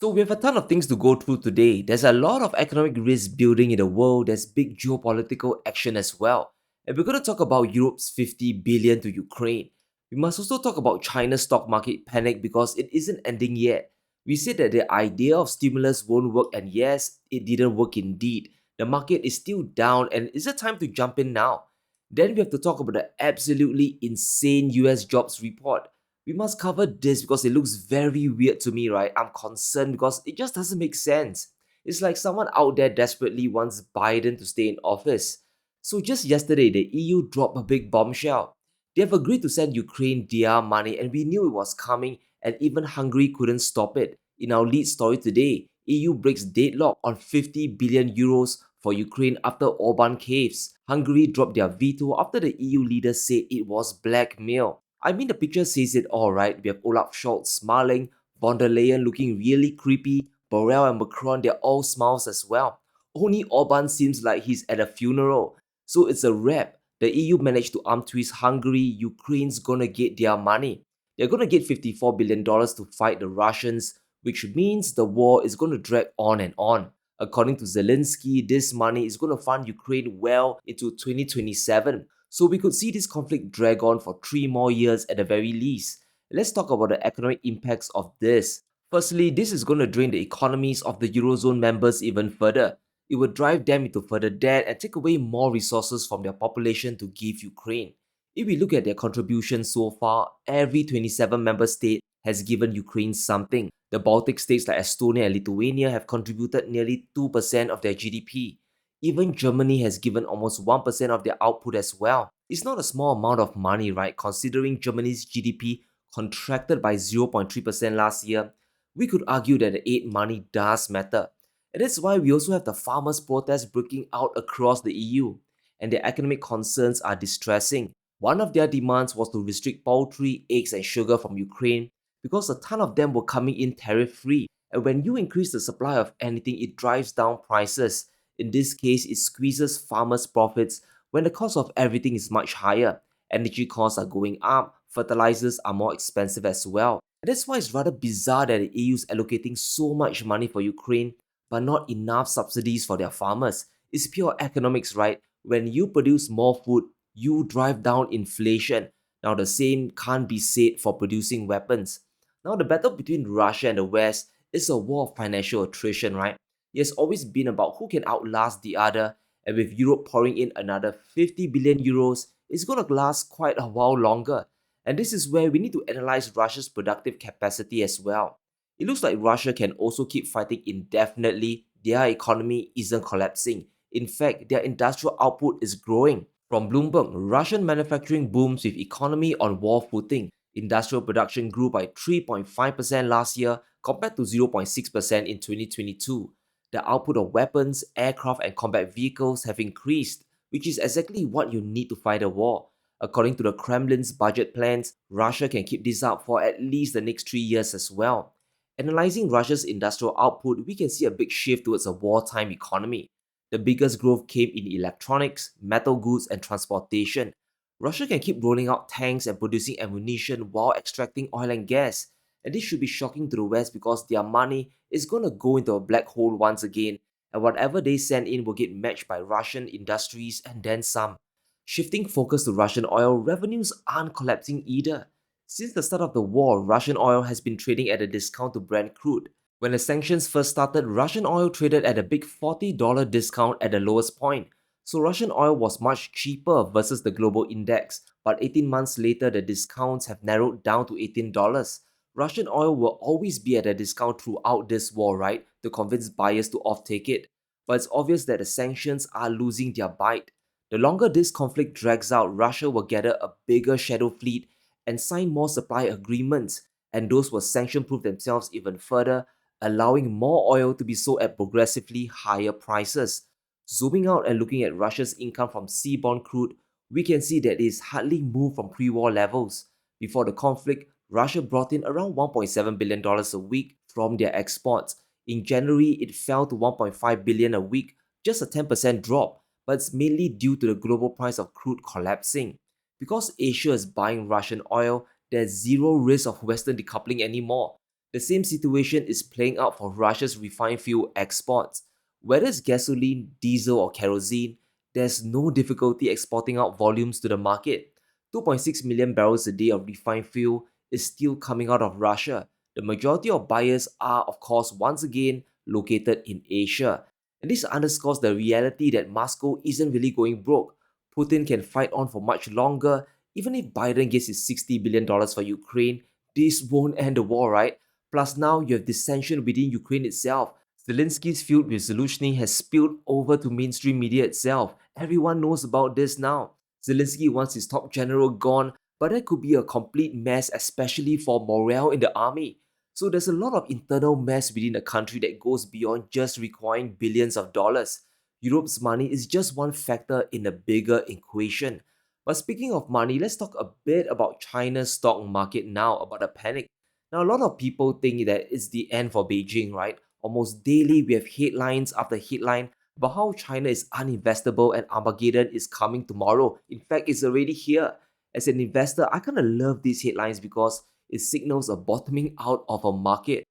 So we have a ton of things to go through today. There's a lot of economic risk building in the world. There's big geopolitical action as well. And we're going to talk about Europe's 50 billion to Ukraine. We must also talk about China's stock market panic because it isn't ending yet. We said that the idea of stimulus won't work, and yes, it didn't work indeed. The market is still down, and is it time to jump in now? Then we have to talk about the absolutely insane US jobs report. We must cover this because it looks very weird to me, right? I'm concerned because it just doesn't make sense. It's like someone out there desperately wants Biden to stay in office. So just yesterday, the EU dropped a big bombshell. They have agreed to send Ukraine DR money, and we knew it was coming, and even Hungary couldn't stop it. In our lead story today, EU breaks deadlock on 50 billion euros for Ukraine after Orban caves. Hungary dropped their veto after the EU leaders said it was blackmail. I mean, the picture says it all, right? We have Olaf Scholz smiling, von der Leyen looking really creepy, Borrell and Macron, they're all smiles as well. Only Orban seems like he's at a funeral. So it's a wrap. The EU managed to arm twist Hungary. Ukraine's gonna get their money. They're gonna get $54 billion to fight the Russians, which means the war is gonna drag on and on. According to Zelensky, this money is gonna fund Ukraine well into 2027. So we could see this conflict drag on for 3 more years at the very least. Let's talk about the economic impacts of this. Firstly, this is going to drain the economies of the Eurozone members even further. It will drive them into further debt and take away more resources from their population to give Ukraine. If we look at their contributions so far, every 27 member state has given Ukraine something. The Baltic states like Estonia and Lithuania have contributed nearly 2% of their GDP. Even Germany has given almost 1% of their output as well. It's not a small amount of money, right? Considering Germany's GDP contracted by 0.3% last year, we could argue that the aid money does matter. And that's why we also have the farmers' protests breaking out across the EU, and their economic concerns are distressing. One of their demands was to restrict poultry, eggs, and sugar from Ukraine because a ton of them were coming in tariff free. And when you increase the supply of anything, it drives down prices. In this case, it squeezes farmers' profits when the cost of everything is much higher. Energy costs are going up, fertilizers are more expensive as well. And that's why it's rather bizarre that the EU is allocating so much money for Ukraine but not enough subsidies for their farmers. It's pure economics, right? When you produce more food, you drive down inflation. Now, the same can't be said for producing weapons. Now, the battle between Russia and the West is a war of financial attrition, right? It has always been about who can outlast the other, and with Europe pouring in another 50 billion euros, it's going to last quite a while longer. And this is where we need to analyze Russia's productive capacity as well. It looks like Russia can also keep fighting indefinitely. Their economy isn't collapsing. In fact, their industrial output is growing. From Bloomberg, Russian manufacturing booms with economy on war footing. Industrial production grew by 3.5% last year compared to 0.6% in 2022. The output of weapons, aircraft, and combat vehicles have increased, which is exactly what you need to fight a war. According to the Kremlin's budget plans, Russia can keep this up for at least the next 3 years as well. Analyzing Russia's industrial output, we can see a big shift towards a wartime economy. The biggest growth came in electronics, metal goods, and transportation. Russia can keep rolling out tanks and producing ammunition while extracting oil and gas. And this should be shocking to the West because their money is gonna go into a black hole once again, and whatever they send in will get matched by Russian industries and then some. Shifting focus to Russian oil, revenues aren't collapsing either. Since the start of the war, Russian oil has been trading at a discount to Brent crude. When the sanctions first started, Russian oil traded at a big $40 discount at the lowest point. So Russian oil was much cheaper versus the global index, but 18 months later the discounts have narrowed down to $18. Russian oil will always be at a discount throughout this war, right? To convince buyers to offtake it. But it's obvious that the sanctions are losing their bite. The longer this conflict drags out, Russia will gather a bigger shadow fleet and sign more supply agreements, and those will sanction-proof themselves even further, allowing more oil to be sold at progressively higher prices. Zooming out and looking at Russia's income from seaborne crude, we can see that it is hardly moved from pre-war levels. Before the conflict, Russia brought in around $1.7 billion a week from their exports. In January, it fell to $1.5 billion a week, just a 10% drop, but it's mainly due to the global price of crude collapsing. Because Asia is buying Russian oil, there's zero risk of Western decoupling anymore. The same situation is playing out for Russia's refined fuel exports. Whether it's gasoline, diesel, or kerosene, there's no difficulty exporting out volumes to the market. 2.6 million barrels a day of refined fuel is still coming out of Russia. The majority of buyers are, of course, once again located in Asia. And this underscores the reality that Moscow isn't really going broke. Putin can fight on for much longer. Even if Biden gets his $60 billion for Ukraine, this won't end the war, right? Plus, now you have dissension within Ukraine itself. Zelensky's feud with Zelensky has spilled over to mainstream media itself. Everyone knows about this now. Zelensky wants his top general gone, but that could be a complete mess, especially for morale in the army. So there's a lot of internal mess within the country that goes beyond just requiring billions of dollars. Europe's money is just one factor in a bigger equation. But speaking of money, let's talk a bit about China's stock market now, about the panic. Now, a lot of people think that it's the end for Beijing, right? Almost daily, we have headlines after headline about how China is uninvestable and Armageddon is coming tomorrow. In fact, it's already here. As an investor, I kind of love these headlines because it signals a bottoming out of a market.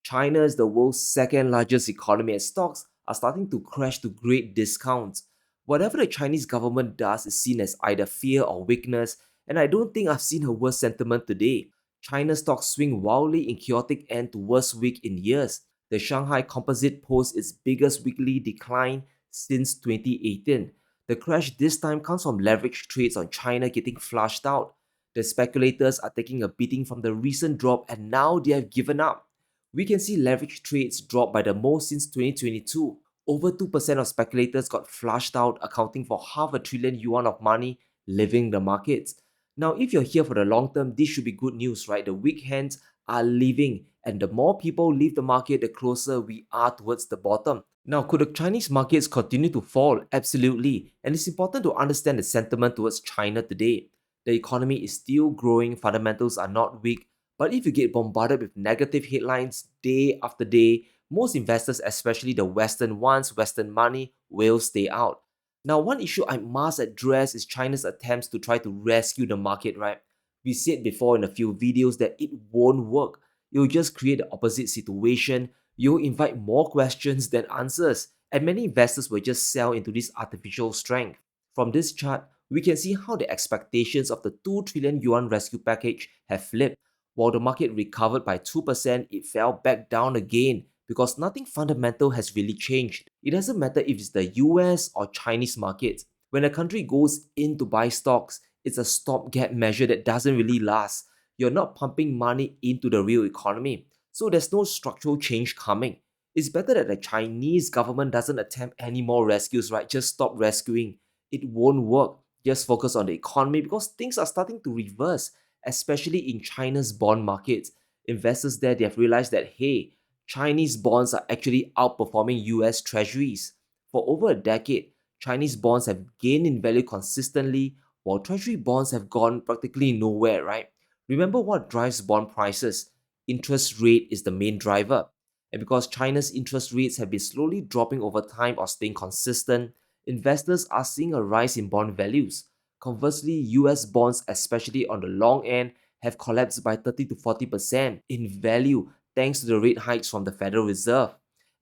China is the world's second largest economy, and stocks are starting to crash to great discounts. Whatever the Chinese government does is seen as either fear or weakness, and I don't think I've seen a worse sentiment today. China's stocks swing wildly in chaotic end to worst week in years. The Shanghai Composite posts its biggest weekly decline since 2018. The crash this time comes from leveraged trades on China getting flushed out. The speculators are taking a beating from the recent drop and now they have given up. We can see leveraged trades drop by the most since 2022. Over 2% of speculators got flushed out, accounting for half a trillion yuan of money leaving the markets. Now, if you're here for the long term, this should be good news, right? The weak hands are leaving, and the more people leave the market, the closer we are towards the bottom. Now, could the Chinese markets continue to fall? Absolutely. And it's important to understand the sentiment towards China today. The economy is still growing, fundamentals are not weak, but if you get bombarded with negative headlines day after day, most investors, especially the Western ones, Western money, will stay out. Now, one issue I must address is China's attempts to try to rescue the market, right? We said before in a few videos that it won't work. It will just create the opposite situation. You'll invite more questions than answers, and many investors will just sell into this artificial strength. From this chart, we can see how the expectations of the 2 trillion yuan rescue package have flipped. While the market recovered by 2%, it fell back down again because nothing fundamental has really changed. It doesn't matter if it's the US or Chinese market. When a country goes in to buy stocks, it's a stopgap measure that doesn't really last. You're not pumping money into the real economy, so there's no structural change coming. It's better that the Chinese government doesn't attempt any more rescues, right? Just stop rescuing. It won't work. Just focus on the economy because things are starting to reverse, especially in China's bond markets. Investors there, they have realized that, hey, Chinese bonds are actually outperforming US treasuries. For over a decade, Chinese bonds have gained in value consistently, while treasury bonds have gone practically nowhere, right? Remember what drives bond prices? Interest rate is the main driver. And because China's interest rates have been slowly dropping over time or staying consistent, investors are seeing a rise in bond values. Conversely, US bonds, especially on the long end, have collapsed by 30 to 40% in value thanks to the rate hikes from the Federal Reserve.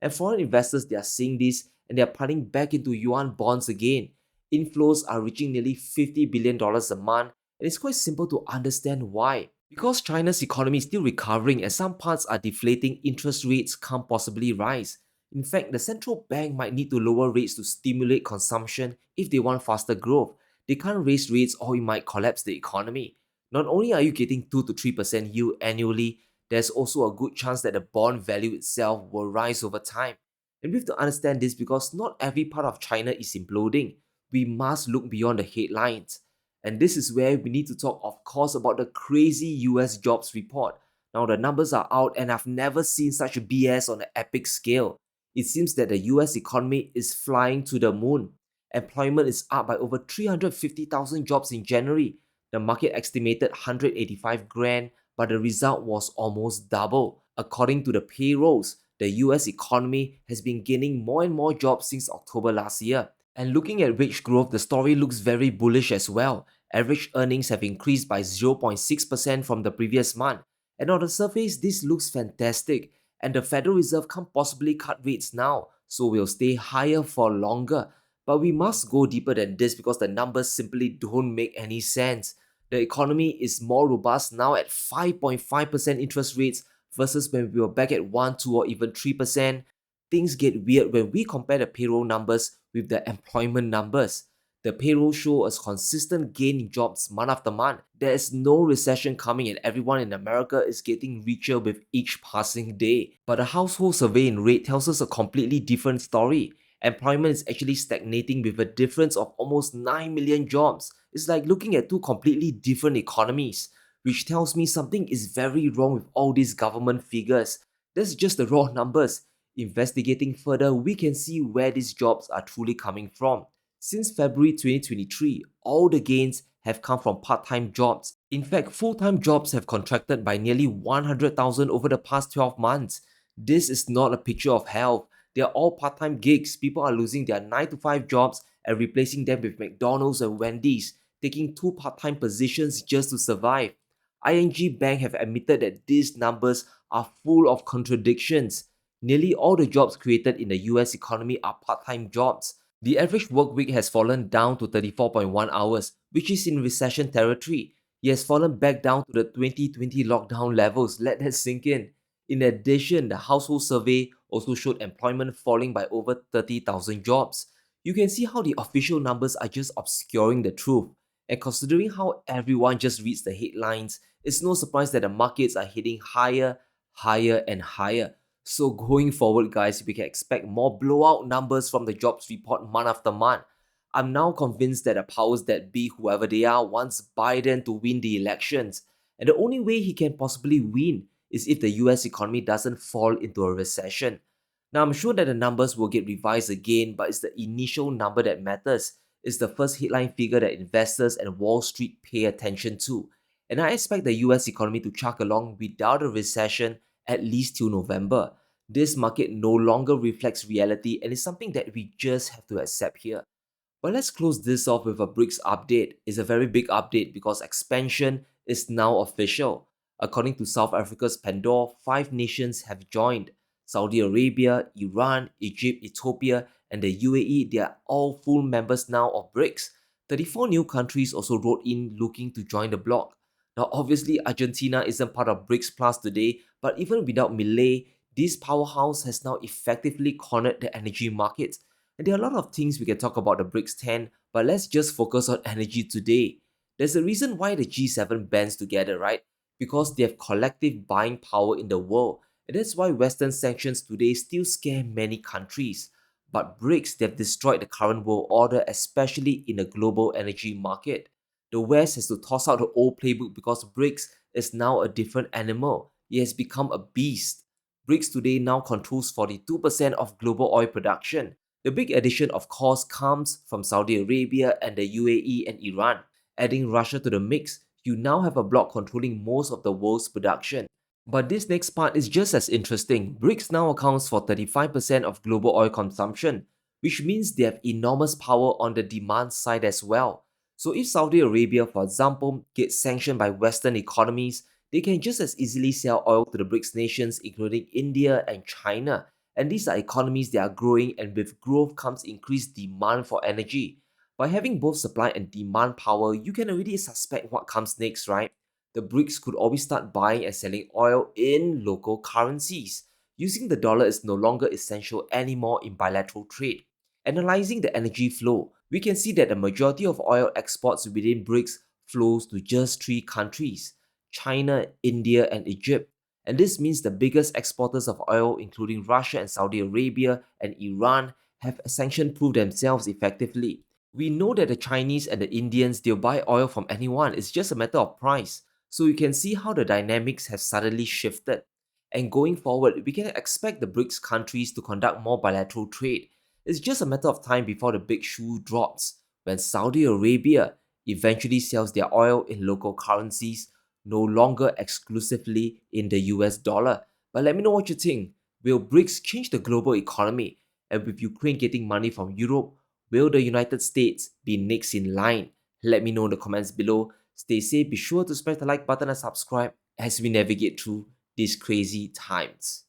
And foreign investors, they are seeing this and they are piling back into yuan bonds again. Inflows are reaching nearly $50 billion a month, and it's quite simple to understand why. Because China's economy is still recovering and some parts are deflating, interest rates can't possibly rise. In fact, the central bank might need to lower rates to stimulate consumption if they want faster growth. They can't raise rates or it might collapse the economy. Not only are you getting 2 to 3% yield annually, there's also a good chance that the bond value itself will rise over time. And we have to understand this because not every part of China is imploding. We must look beyond the headlines. And this is where we need to talk, of course, about the crazy US jobs report. Now, the numbers are out, and I've never seen such a BS on an epic scale. It seems that the US economy is flying to the moon. Employment is up by over 350,000 jobs in January. The market estimated 185 grand, but the result was almost double. According to the payrolls, the US economy has been gaining more and more jobs since October last year. And looking at wage growth, the story looks very bullish as well. Average earnings have increased by 0.6% from the previous month. And on the surface, this looks fantastic, and the Federal Reserve can't possibly cut rates now, so we'll stay higher for longer. But we must go deeper than this because the numbers simply don't make any sense. The economy is more robust now at 5.5% interest rates versus when we were back at 1, 2, or even 3%. Things get weird when we compare the payroll numbers with the employment numbers. The payroll show a consistent gain in jobs month after month. There is no recession coming and everyone in America is getting richer with each passing day. But the household survey rate tells us a completely different story. Employment is actually stagnating with a difference of almost 9 million jobs. It's like looking at two completely different economies, which tells me something is very wrong with all these government figures. That's just the raw numbers. Investigating further, we can see where these jobs are truly coming from. Since February 2023, all the gains have come from part-time jobs. In fact, full-time jobs have contracted by nearly 100,000 over the past 12 months. This is not a picture of health. They are all part-time gigs. People are losing their 9 to 5 jobs and replacing them with McDonald's and Wendy's, taking two part-time positions just to survive. ING Bank have admitted that these numbers are full of contradictions. Nearly all the jobs created in the US economy are part-time jobs. The average work week has fallen down to 34.1 hours, which is in recession territory. It has fallen back down to the 2020 lockdown levels. Let that sink in. In addition, the household survey also showed employment falling by over 30,000 jobs. You can see how the official numbers are just obscuring the truth. And considering how everyone just reads the headlines, it's no surprise that the markets are heading higher, higher, and higher. So going forward, guys, we can expect more blowout numbers from the jobs report month after month. I'm now convinced that the powers that be, whoever they are, wants Biden to win the elections. And the only way he can possibly win is if the US economy doesn't fall into a recession. Now, I'm sure that the numbers will get revised again, but it's the initial number that matters. It's the first headline figure that investors and Wall Street pay attention to. And I expect the US economy to chug along without a recession at least till November. This market no longer reflects reality and is something that we just have to accept here. But let's close this off with a BRICS update. It's a very big update because expansion is now official. According to South Africa's Pandora, 5 nations have joined. Saudi Arabia, Iran, Egypt, Ethiopia, and the UAE, they are all full members now of BRICS. 34 new countries also wrote in looking to join the bloc. Now, obviously, Argentina isn't part of BRICS Plus today, but even without Malay, this powerhouse has now effectively cornered the energy market. And there are a lot of things we can talk about the BRICS 10, but let's just focus on energy today. There's a reason why the G7 bands together, right? Because they have collective buying power in the world. And that's why Western sanctions today still scare many countries. But BRICS, they've destroyed the current world order, especially in the global energy market. The West has to toss out the old playbook because BRICS is now a different animal. It has become a beast. BRICS today now controls 42% of global oil production. The big addition, of course, comes from Saudi Arabia and the UAE and Iran. Adding Russia to the mix, you now have a bloc controlling most of the world's production. But this next part is just as interesting. BRICS now accounts for 35% of global oil consumption, which means they have enormous power on the demand side as well. So if Saudi Arabia, for example, gets sanctioned by Western economies, they can just as easily sell oil to the BRICS nations, including India and China. And these are economies that are growing, and with growth comes increased demand for energy. By having both supply and demand power, you can already suspect what comes next, right? The BRICS could always start buying and selling oil in local currencies. Using the dollar is no longer essential anymore in bilateral trade. Analyzing the energy flow, we can see that the majority of oil exports within BRICS flows to just 3 countries: China, India, and Egypt. And this means the biggest exporters of oil, including Russia and Saudi Arabia and Iran, have sanction-proof themselves effectively. We know that the Chinese and the Indians, they'll buy oil from anyone, it's just a matter of price. So you can see how the dynamics have suddenly shifted. And going forward, we can expect the BRICS countries to conduct more bilateral trade. It's just a matter of time before the big shoe drops, when Saudi Arabia eventually sells their oil in local currencies, no longer exclusively in the US dollar. But let me know what you think. Will BRICS change the global economy? And with Ukraine getting money from Europe, will the United States be next in line? Let me know in the comments below. Stay safe, be sure to smash the like button and subscribe. as we navigate through these crazy times.